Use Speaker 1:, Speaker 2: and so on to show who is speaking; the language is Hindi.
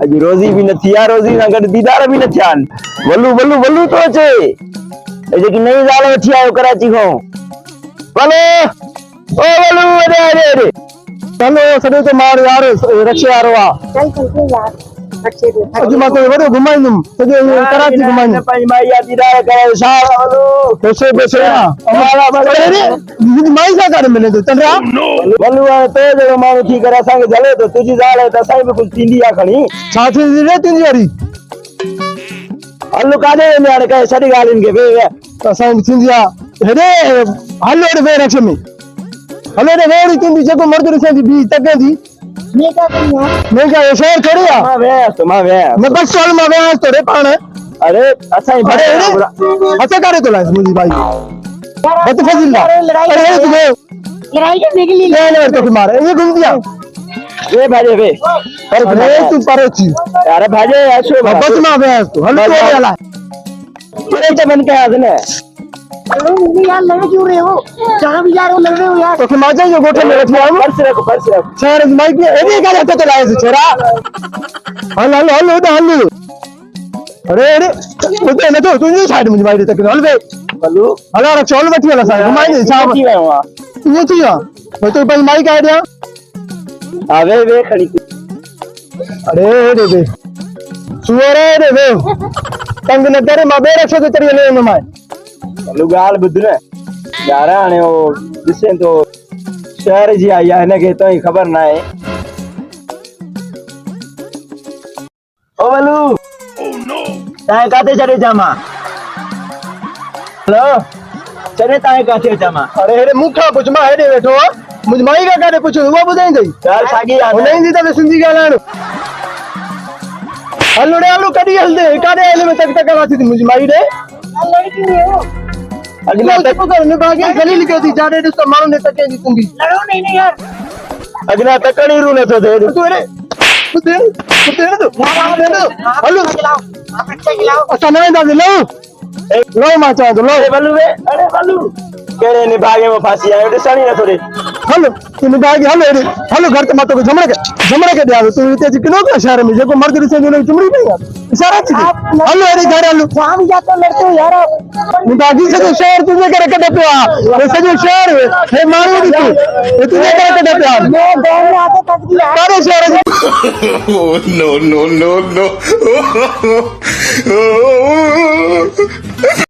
Speaker 1: अॼु रोज़ी बि न थी आहे, रोज़ी सां गॾु दीदार बि न थिया आहिनि। वलू वलू वलू थो अचे, जेकी नई ज़ाल वठी आयो कराची खां। वलो ओ वलू, अरे अरे अरे चलो सॼो तो मार यार, रक्षे वारो आहे।
Speaker 2: चल चल यार, अच्छे दे
Speaker 1: अॼु मां तोखे वॾो घुमाईंदुमि, सॼो कराची घुमाईंदुमि। पंहिंजी माई जा दीदार कराए छा वलू पैसे पैसे मुंहिंजी माई सां काॾे मिले थो चंद्रा। वलू हाणे तो जहिड़ो माण्हू थी करे असांखे झले थो, तुंहिंजी ज़ाल आहे त असांजी बि कुझु थींदी आहे खणी। छा थींदी रे तुंहिंजी वारी? हलो काॾे वेंदे हाणे कहे छॾी ॻाल्हियुनि खे, वे असांजी थींदी आहे हेॾे। हलो हेॾे वे रक्ष में, हलो हेॾे वेड़ी थींदी, जेको मर्द ॾिसे थी बी तके थी।
Speaker 2: मैं क्या करूं यार?
Speaker 1: मैं क्या शहर थोड़ी है? मां विया मैं बस स्टॉल में विया तो रे पाण। अरे असाई भाई अच्छा करे तो लाइस मुझी भाई बत फजिल अरे
Speaker 2: लड़ाई करने के लिए
Speaker 1: ले तो मार ये घूम दिया वे भाजे वे। अरे तू परे छी अरे भाजे ऐसो बस में विया तो हल तो वाला अरे तो बन के आ ने।
Speaker 2: हेलो मुझे यार लड़ क्यों रहे हो? जहाँ भी जा रहे हो लड़ रहे हो यार।
Speaker 1: तो माजा जो गोठे में रखिया हूं पर्स रख शहर माइक में एदी का जाते तो लाए छोरा। हल हल हल हल अरे अरे उते न तो तुझे साइड मुझे माइक तक हल बे हलो हला रख चल बैठी वाला साइड घुमाई दे साहब ये थी मैं तो भाई माइक आ गया आवे वे खड़ी अरे रे बे सुअरे रे बे तंग न करे मां बे रख तो तेरी ले न माय हलो गाल बुध ने यार हाणे ओ दिसे तो शहर जी आई है इनके तो ही खबर ना है। ओ वलू ओह नो ताए काते चढ़े जामा हेलो चढ़े ताए काते जामा। अरे हेरे मुखा कुछ मा हेडे बैठो मुझ माई का काटे पूछो वो बुधाई दई यार सागी आ नहीं दी त सिंधी गालाण हलो रे हलो कडी हल दे काडे हल में तक वाती मुझ माई रे
Speaker 2: लड़ क्यों रहे हो?
Speaker 1: अगला तक ने बागे गली लिखे थी जाडे दिस तो मानो ने तके दी तुंगी
Speaker 2: लड़ो नहीं यार।
Speaker 1: अगला तकड़ी रू न तो दे तू रे तू हलो
Speaker 2: खिलाओ आप अच्छा खिलाओ
Speaker 1: असा नहीं दा लो लो मा चा लो बलू वे अरे बलू केरे ने भागे में फांसी आयो दिसणी न थोड़े हलो तू ने भागे हलो घर ते मातो को जमणे के दे तू इते जी किलो का शहर में जेको मर्द दिसे ने चुमड़ी नहीं यार इशारा थी हलो अरे घर हलो
Speaker 2: जहाँ भी जाते हो लड़ते हो यार आप।
Speaker 1: बाकी से शहर तुझे करे कटे पे आ वैसे जो शहर है मारू दी तू तुझे करे कटे पे आ
Speaker 2: मैं गाँव में आते तक भी यार
Speaker 1: सारे शहर
Speaker 3: no, no, no, no.